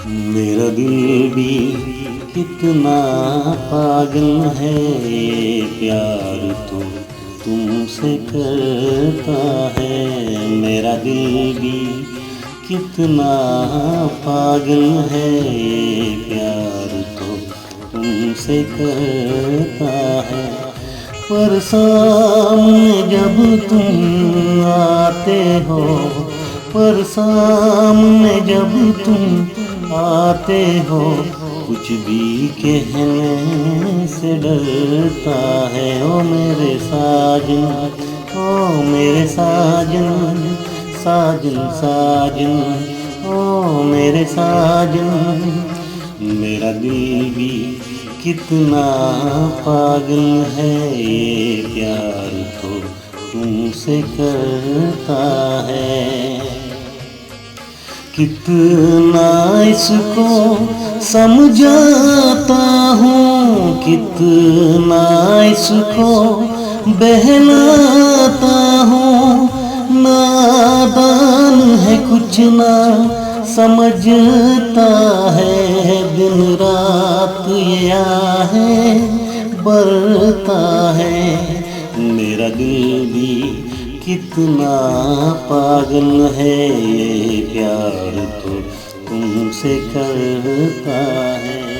मेरा दिल भी कितना पागल है, प्यार तो तुमसे करता है। मेरा दिल भी कितना पागल है, प्यार तो तुमसे करता है। पर सामने जब तुम आते हो, पर सामने जब तुम आते हो, कुछ भी कहने से डरता है। ओ मेरे साजन, ओ मेरे साजन, साजन साजन, ओ मेरे साजन। मेरा दिल भी कितना पागल है, ये प्यार तो तुमसे करता है। कितना इसको समझाता हूँ, कितना इसको बहलाता हूँ। नादान है कुछ ना समझता है, दिन रात ये आहे बढ़ता है। मेरा दिल भी कितना पागल है, ये प्यार तो तुमसे करता है।